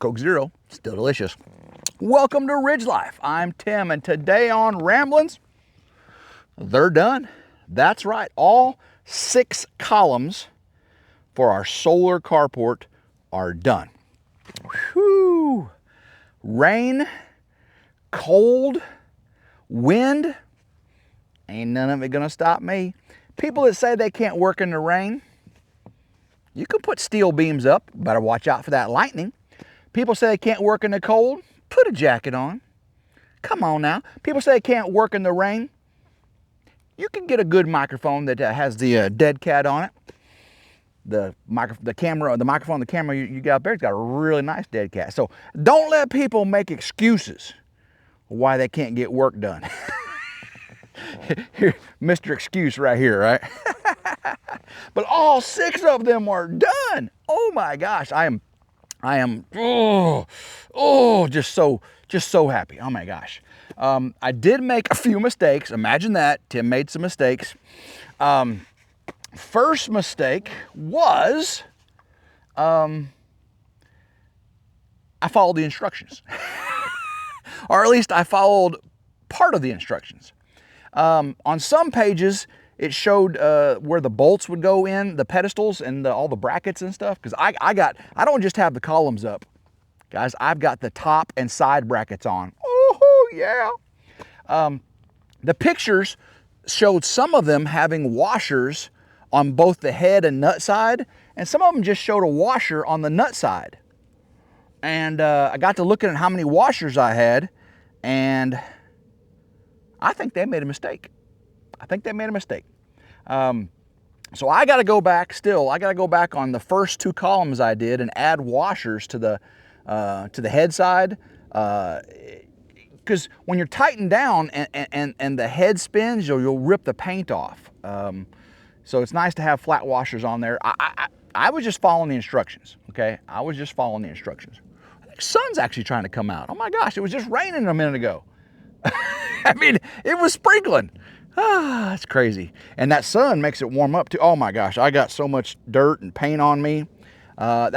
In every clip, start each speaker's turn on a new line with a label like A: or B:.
A: Coke Zero, still delicious. Welcome to Ridge Life. I'm Tim, and today on Ramblings, they're done. That's right, all 6 columns for our solar carport are done. Whew. Rain, cold, wind, ain't none of it gonna stop me. People that say they can't work in the rain, you can put steel beams up, better watch out for that lightning. People say they can't work in the cold, put a jacket on. Come on now. People say they can't work in the rain. You can get a good microphone that has the dead cat on it. The microphone, the camera you got up there, it's got a really nice dead cat. So don't let people make excuses why they can't get work done. Here, Mr. Excuse right here, right? But all 6 of them are done. Oh my gosh, I am just so happy. Oh my gosh. I did make a few mistakes. Imagine that. Tim made some mistakes. First mistake was I followed the instructions. Or at least I followed part of the instructions. On some pages, it showed where the bolts would go in, the pedestals and all the brackets and stuff. Because I don't just have the columns up, guys. I've got the top and side brackets on. Oh yeah. The pictures showed some of them having washers on both the head and nut side, and some of them just showed a washer on the nut side. And I got to looking at how many washers I had, and I think they made a mistake. So I got to go back still. I got to go back on the first 2 columns I did and add washers to the head side. Because when you're tightened down and the head spins, you'll rip the paint off. So it's nice to have flat washers on there. I was just following the instructions, okay? I was just following the instructions. I think the sun's actually trying to come out. Oh my gosh, it was just raining a minute ago. I mean, it was sprinkling. That's crazy. And that sun makes it warm up too. Oh my gosh, I got so much dirt and paint on me. I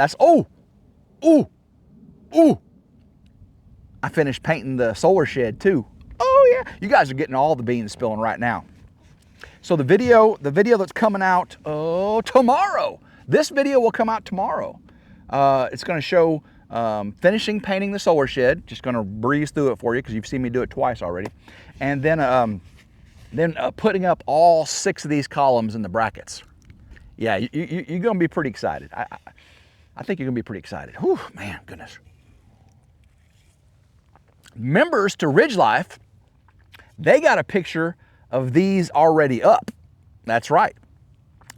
A: finished painting the solar shed too. Oh yeah, you guys are getting all the beans spilling right now. So the video that's coming out tomorrow. This video will come out tomorrow. It's going to show finishing painting the solar shed. Just going to breeze through it for you because you've seen me do it twice already. And then putting up all 6 of these columns in the brackets. Yeah, you're going to be pretty excited. I think you're going to be pretty excited. Whew, man, goodness. Members to Ridge Life, they got a picture of these already up. That's right.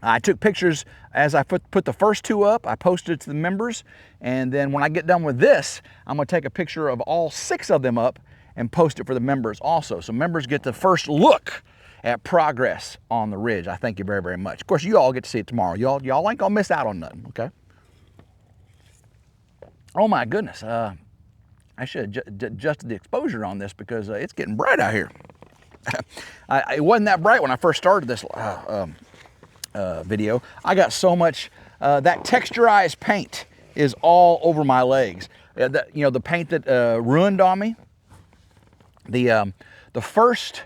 A: I took pictures as I put the first 2 up. I posted it to the members, and then when I get done with this, I'm going to take a picture of all 6 of them up and post it for the members also. So members get the first look at progress on the ridge. I thank you very, very much. Of course, you all get to see it tomorrow. Y'all ain't gonna miss out on nothing, okay? Oh my goodness. I should have adjusted the exposure on this because it's getting bright out here. It wasn't that bright when I first started this video. I got so much, that texturized paint is all over my legs. The paint that ruined on me. The first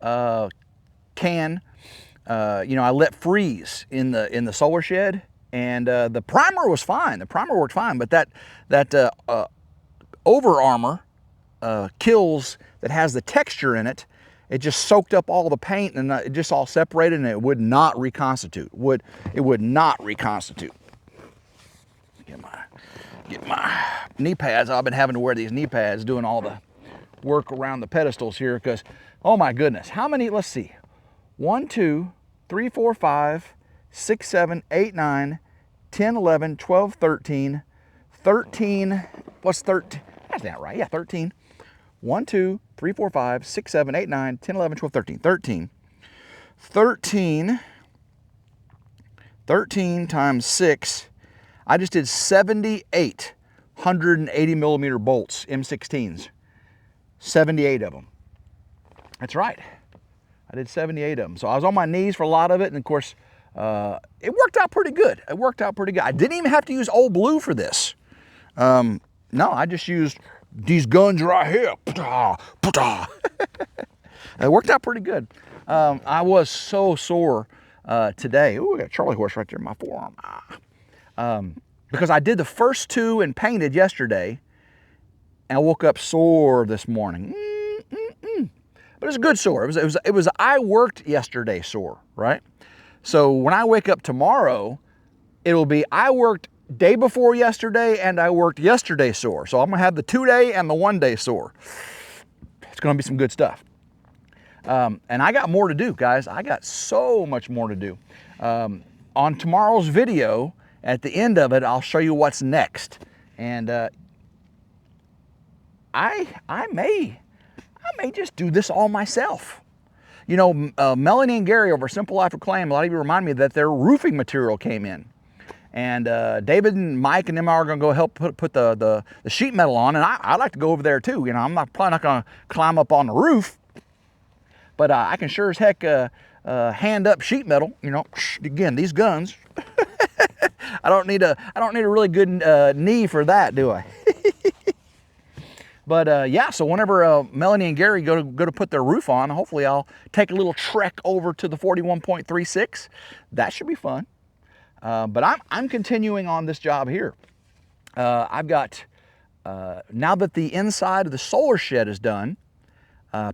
A: can, I let freeze in the solar shed, and the primer was fine. The primer worked fine, but that over armor kills that has the texture in it. It just soaked up all the paint, and it just all separated, and it would not reconstitute. It would not reconstitute. Get my knee pads. I've been having to wear these knee pads doing all the work around the pedestals here because, oh my goodness, how many? Let's see. 1, 2, 3, 4, 5, 6, 7, 8, 9, 10, 11, 12, 13, 13. What's 13? That's not right. Yeah, 13. 1, 2, 3, 4, 5, 6, 7, 8, 9, 10, 11, 12, 13. 13 times 6. I just did 78 180 millimeter bolts, M16s. 78 of them. That's right. I did 78 of them. So I was on my knees for a lot of it, and of course, it worked out pretty good. I didn't even have to use old blue for this. No, I just used these guns right here. It worked out pretty good. I was so sore today. Ooh, I got a Charlie horse right there in my forearm. Because I did the first 2 and painted yesterday, and I woke up sore this morning. But it was a good sore. It was I worked yesterday sore, right? So when I wake up tomorrow, it'll be I worked day before yesterday and I worked yesterday sore. So I'm gonna have the 2-day and the 1-day sore. It's gonna be some good stuff. And I got more to do, guys. I got so much more to do. On tomorrow's video, at the end of it, I'll show you what's next. And I may just do this all myself. You know, Melanie and Gary over Simple Life Reclaim, a lot of you remind me that their roofing material came in. And David and Mike and them are going to go help put the sheet metal on. And I'd like to go over there too. You know, I'm probably not going to climb up on the roof, but I can sure as heck hand up sheet metal. You know, again, these guns. I don't need a really good knee for that, do I? But yeah, so whenever Melanie and Gary go to put their roof on, hopefully I'll take a little trek over to the 41.36. That should be fun. But I'm continuing on this job here. I've got, now that the inside of the solar shed is done,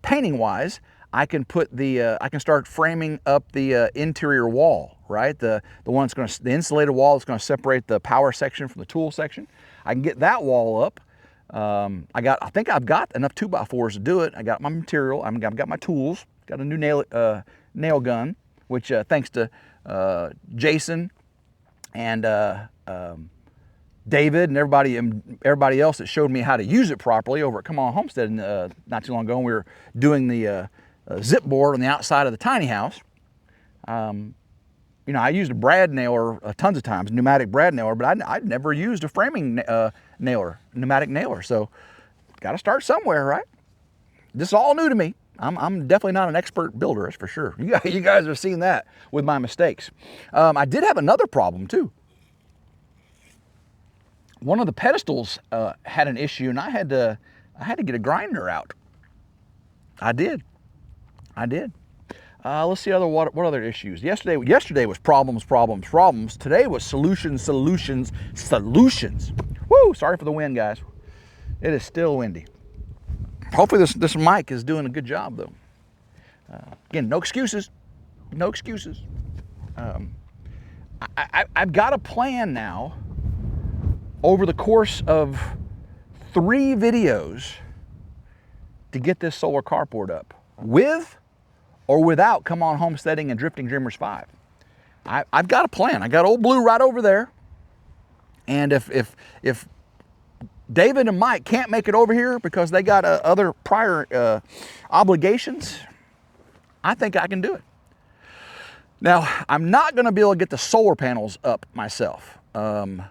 A: painting wise, I can put the, I can start framing up the interior wall, right? The one that's going to, the insulated wall that's going to separate the power section from the tool section. I can get that wall up. I think I've got enough 2x4s to do it. I got my material. I've got my tools. Got a new nail gun, which thanks to Jason and David and everybody else that showed me how to use it properly over at Come On Homestead not too long ago. And we were doing the zip board on the outside of the tiny house. You know, I used a brad nailer tons of times, pneumatic brad nailer, but I'd never used a framing nailer, pneumatic nailer. So got to start somewhere, right? This is all new to me. I'm definitely not an expert builder, that's for sure. You guys have seen that with my mistakes. I did have another problem too. One of the pedestals had an issue, and I had to get a grinder out. I did. Let's see what other issues. Yesterday was problems. Today was solutions. Woo! Sorry for the wind, guys. It is still windy. Hopefully this mic is doing a good job though. Again, no excuses. No excuses. I've got a plan now over the course of 3 videos to get this solar carport up with or without Come On Homesteading and Drifting Dreamers 5. I've got a plan. I got Old Blue right over there. And if David and Mike can't make it over here because they got other prior obligations, I think I can do it. Now, I'm not going to be able to get the solar panels up myself. And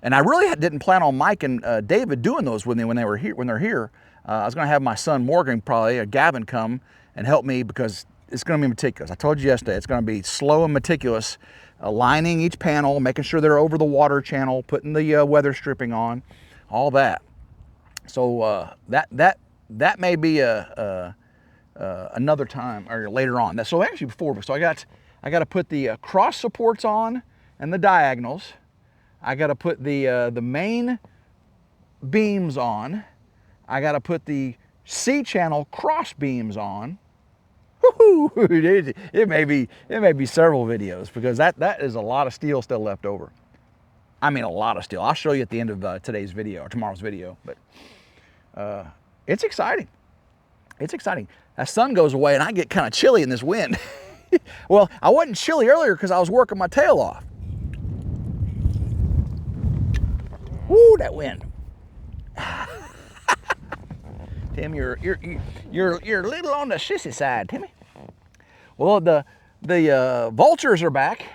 A: I really didn't plan on Mike and David doing those when they're here. I was going to have my son Morgan, probably, Gavin, come and help me because it's going to be meticulous. I told you yesterday, it's going to be slow and meticulous, aligning each panel, making sure they're over the water channel, putting the weather stripping on, all that. So that may be another time or later on. So actually before, so I got to put the cross supports on and the diagonals. I got to put the main beams on. I got to put the C-channel cross beams on. It may be several videos because that is a lot of steel still left over. I mean, a lot of steel. I'll show you at the end of today's video or tomorrow's video, but it's exciting. It's exciting. That sun goes away and I get kind of chilly in this wind. Well, I wasn't chilly earlier because I was working my tail off. Woo, that wind. Tim, you're a little on the sissy side, Timmy. Well, the vultures are back.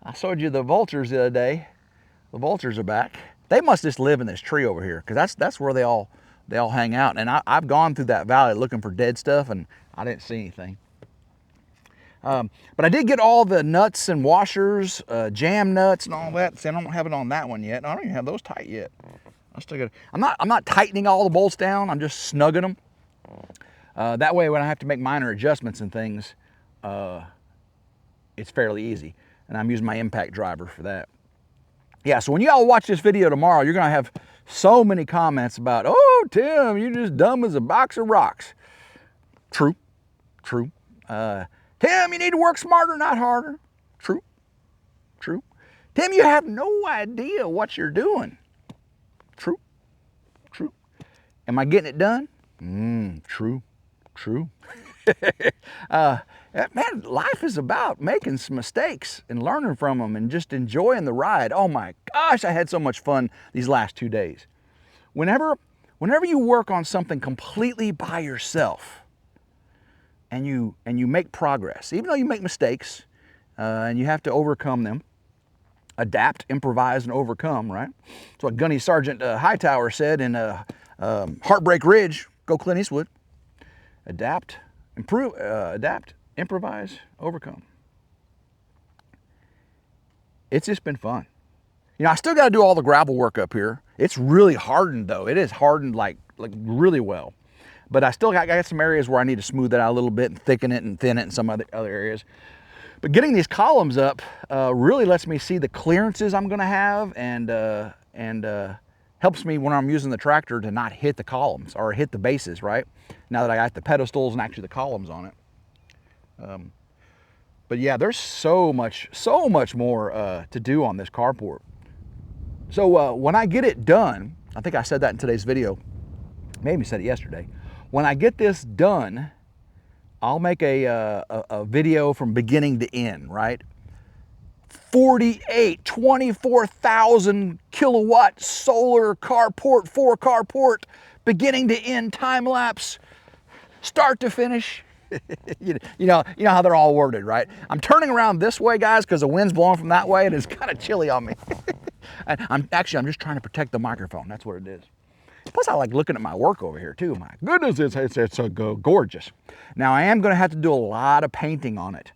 A: I showed you the vultures the other day. The vultures are back. They must just live in this tree over here because that's where they all hang out. And I've gone through that valley looking for dead stuff and I didn't see anything. But I did get all the nuts and washers, jam nuts and all that. See, I don't have it on that one yet. I don't even have those tight yet. I'm not tightening all the bolts down. I'm just snugging them. That way, when I have to make minor adjustments and things, it's fairly easy. And I'm using my impact driver for that. Yeah, so when you all watch this video tomorrow, you're gonna have so many comments about, oh, Tim, you're just dumb as a box of rocks. True, true. Tim, you need to work smarter, not harder. True, true. Tim, you have no idea what you're doing. True, true. Am I getting it done? True, true. Man, life is about making some mistakes and learning from them and just enjoying the ride. Oh my gosh, I had so much fun these last 2 days. Whenever you work on something completely by yourself and you make progress, even though you make mistakes and you have to overcome them, adapt, improvise, and overcome, right? That's what Gunny Sergeant Hightower said in Heartbreak Ridge, go Clint Eastwood. Adapt, improve, adapt, improvise, overcome. It's just been fun. You know, I still got to do all the gravel work up here. It's really hardened though. It is hardened like really well. But I got some areas where I need to smooth it out a little bit and thicken it and thin it in some other areas. But getting these columns up really lets me see the clearances I'm going to have and helps me when I'm using the tractor to not hit the columns or hit the bases, right? Now that I got the pedestals and actually the columns on it. But yeah, there's so much more to do on this carport. So when I get it done, I think I said that in today's video, maybe said it yesterday. When I get this done, I'll make a video from beginning to end, right? 24,000 kilowatt solar carport, 4 carport, beginning to end time lapse, start to finish. you know how they're all worded, right? I'm turning around this way, guys, because the wind's blowing from that way and it's kind of chilly on me. I'm just trying to protect the microphone. That's what it is. Plus, I like looking at my work over here too. My goodness, it's so gorgeous. Now, I am going to have to do a lot of painting on it.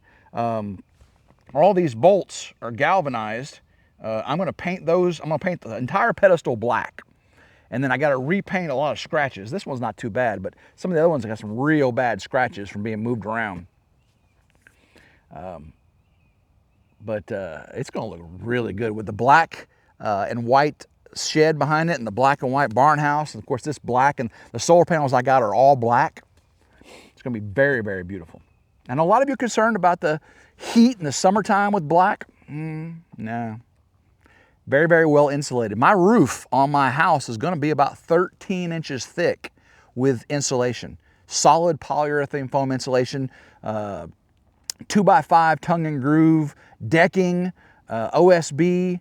A: All these bolts are galvanized. I'm going to paint those. I'm going to paint the entire pedestal black. And then I got to repaint a lot of scratches. This one's not too bad, but some of the other ones I got some real bad scratches from being moved around. But it's going to look really good with the black and white shed behind it and the black and white barn house. And of course, this black and the solar panels I got are all black. It's going to be very, very beautiful. And a lot of you are concerned about the heat in the summertime with black. No. Very, very well insulated. My roof on my house is going to be about 13 inches thick with insulation. Solid polyurethane foam insulation, 2x5 tongue and groove, decking, OSB,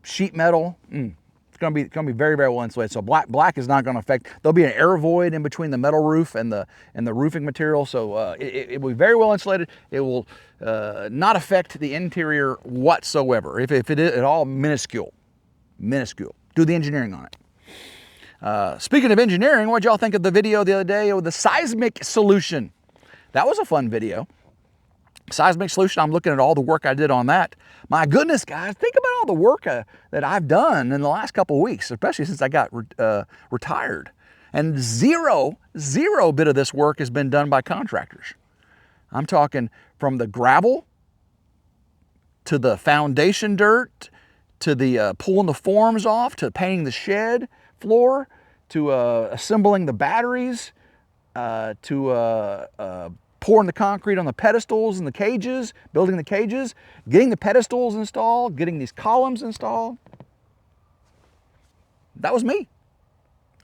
A: sheet metal. It's going to be very, very well insulated. So black is not going to affect. There'll be an air void in between the metal roof and the roofing material. So it will be very well insulated. It will not affect the interior whatsoever. If it is at all, minuscule. Do the engineering on it. Speaking of engineering, what y'all think of the video the other day with the seismic solution? That was a fun video. Seismic solution, I'm looking at all the work I did on that. My goodness, guys, think about all the work that I've done in the last couple of weeks, especially since I got retired. And zero bit of this work has been done by contractors. I'm talking from the gravel to the foundation dirt, to the pulling the forms off, to painting the shed floor, to assembling the batteries, to pouring the concrete on the pedestals and the cages, building the cages, getting the pedestals installed, getting these columns installed. That was me.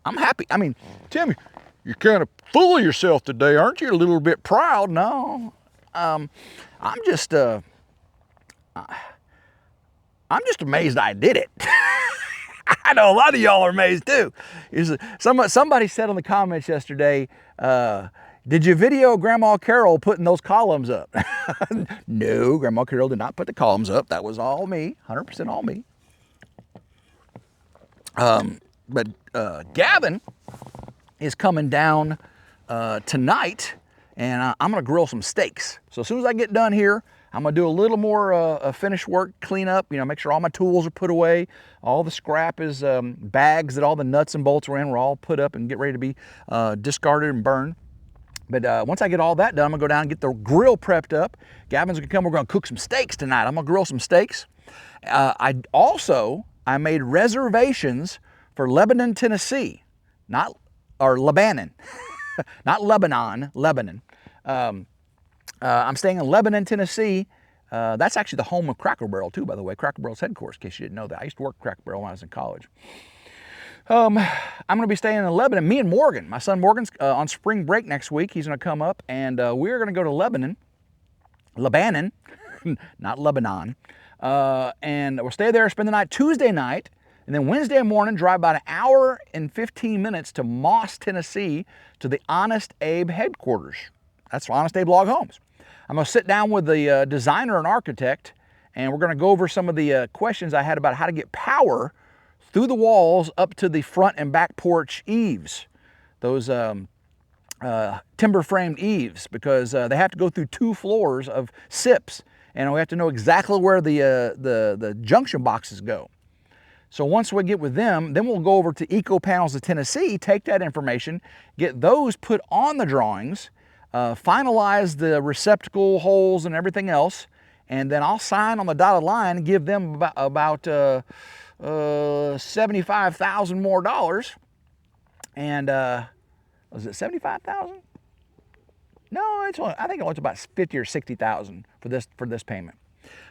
A: I'm happy. I mean, Tim, you're kind of full of yourself today, aren't you? A little bit proud. No, I'm just amazed I did it. I know a lot of y'all are amazed too. Somebody said in the comments yesterday, did you video Grandma Carol putting those columns up? No, Grandma Carol did not put the columns up. That was all me, 100% all me. But Gavin is coming down tonight, and I'm gonna grill some steaks. So as soon as I get done here, I'm gonna do a little more finish work, clean up, you know, make sure all my tools are put away. All the scrap is bags that all the nuts and bolts are in, were all put up and get ready to be discarded and burned. But once I get all that done, I'm gonna go down and get the grill prepped up. Gavin's gonna come, we're gonna cook some steaks tonight. I'm gonna grill some steaks. I made reservations for Lebanon, Tennessee, or Lebanon, not Lebanon, Lebanon. I'm staying in Lebanon, Tennessee. That's actually the home of Cracker Barrel too, by the way. Cracker Barrel's headquarters, in case you didn't know that. I used to work at Cracker Barrel when I was in college. I'm gonna be staying in Lebanon. Me and Morgan, my son Morgan's on spring break next week. He's gonna come up and we're gonna go to Lebanon, not Lebanon. And we'll stay there, spend the night Tuesday night, and then Wednesday morning, drive about an hour and 15 minutes to Moss, Tennessee, to the Honest Abe headquarters. That's Honest Abe Log Homes. I'm gonna sit down with the designer and architect, and we're gonna go over some of the questions I had about how to get power through the walls up to the front and back porch eaves, those timber framed eaves, because they have to go through 2 floors of SIPs, and we have to know exactly where the junction boxes go. So once we get with them, then we'll go over to Eco Panels of Tennessee, take that information, get those put on the drawings, finalize the receptacle holes and everything else, and then I'll sign on the dotted line and give them about $75,000 more dollars. And was it 75,000? No, I think it was about 50 or 60,000 for this payment.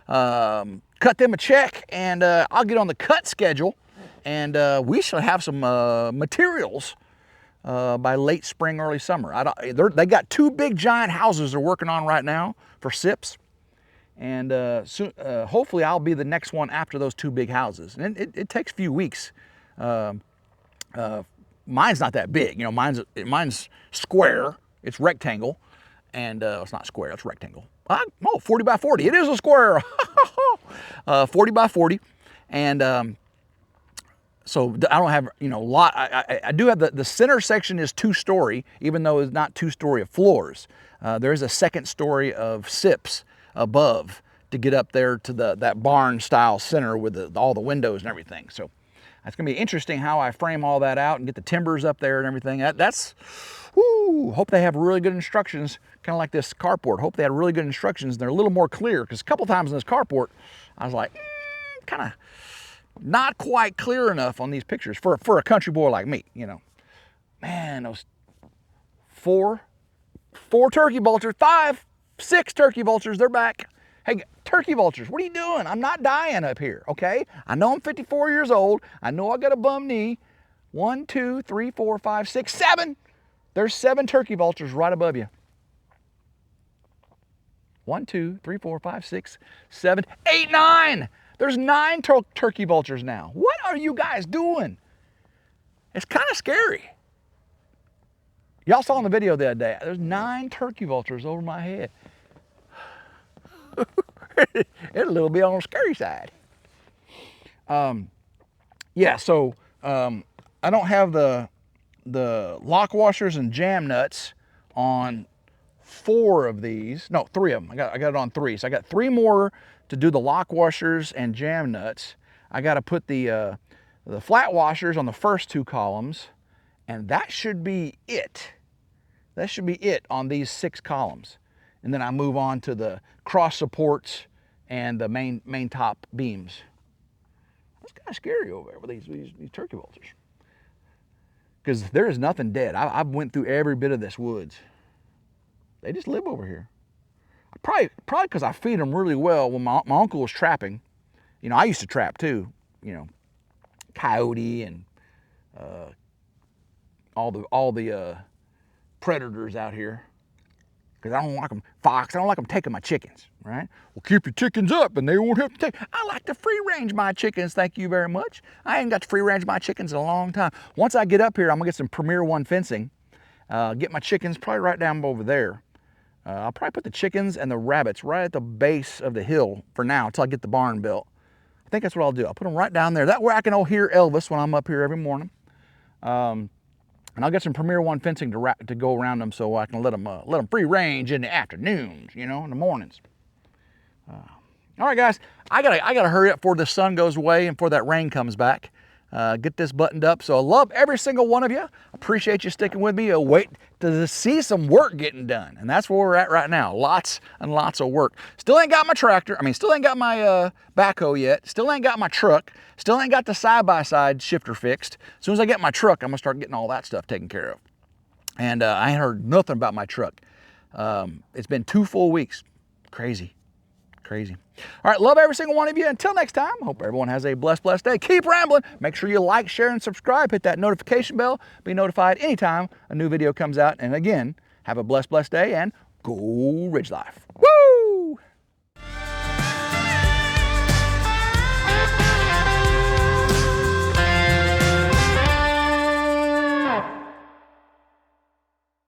A: Cut them a check, and I'll get on the cut schedule, and we shall have some materials by late spring, early summer. They got 2 big giant houses they're working on right now for SIPs, and soon, hopefully I'll be the next one after those 2 big houses. And it takes a few weeks. Mine's not that big, you know. Mine's square. It's rectangle, and it's not square. It's rectangle. Oh, 40 by 40. It is a square. 40 by 40, and so I don't have, you know, a lot. I do have the center section is 2-story, even though it's not 2-story of floors. There is a 2nd story of SIPs above to get up there to that barn style center with all the windows and everything. So it's gonna be interesting how I frame all that out and get the timbers up there and everything. Hope they have really good instructions, kind of like this carport. Hope they had really good instructions and they're a little more clear, because a couple times in this carport, I was like, kind of not quite clear enough on these pictures for a country boy like me, you know. Man, those 4 turkey vultures, 5, 6 turkey vultures, they're back. Hey, turkey vultures, what are you doing? I'm not dying up here, okay? I know I'm 54 years old. I know I got a bum knee. 1, 2, 3, 4, 5, 6, 7. There's 7 turkey vultures right above you. 1, 2, 3, 4, 5, 6, 7, 8, 9. There's 9 turkey vultures now. What are you guys doing? It's kind of scary. Y'all saw in the video the other day, there's 9 turkey vultures over my head. It's a little bit on the scary side. Yeah, so I don't have the lock washers and jam nuts on 4 of these. No, 3 of them. I got it on 3. So I got 3 more to do the lock washers and jam nuts. I got to put the flat washers on the first 2 columns, and that should be it. That should be it on these 6 columns. And then I move on to the cross supports and the main top beams. That's kind of scary over there with these turkey vultures, because there is nothing dead. I've went through every bit of this woods. They just live over here. Probably because I feed them really well. When my uncle was trapping, you know, I used to trap too. You know, coyote and all the predators out here. Because I don't like them, fox, I don't like them taking my chickens, right? Well, keep your chickens up and they won't have to take. I like to free range my chickens, thank you very much. I ain't got to free range my chickens in a long time. Once I get up here, I'm gonna get some Premier One fencing, get my chickens probably right down over there. I'll probably put the chickens and the rabbits right at the base of the hill for now until I get the barn built. I think that's what I'll do. I'll put them right down there. That way I can hear Elvis when I'm up here every morning. And I'll get some Premier One fencing to go around them so I can let them free range in the afternoons, you know, in the mornings. All right, guys, I gotta hurry up before the sun goes away and before that rain comes back. Get this buttoned up. So I love every single one of you. Appreciate you sticking with me. Wait to see some work getting done. And that's where we're at right now. Lots and lots of work. Still ain't got my tractor. Still ain't got my backhoe yet. Still ain't got my truck. Still ain't got the side-by-side shifter fixed. As soon as I get my truck, I'm gonna start getting all that stuff taken care of. And I ain't heard nothing about my truck. It's been 2 full weeks. Crazy. Crazy. All right, love every single one of you. Until next time, hope everyone has a blessed day. Keep rambling. Make sure you like, share, and subscribe. Hit that notification bell. Be notified anytime a new video comes out. And again, have a blessed day and go Ridge Life. Woo!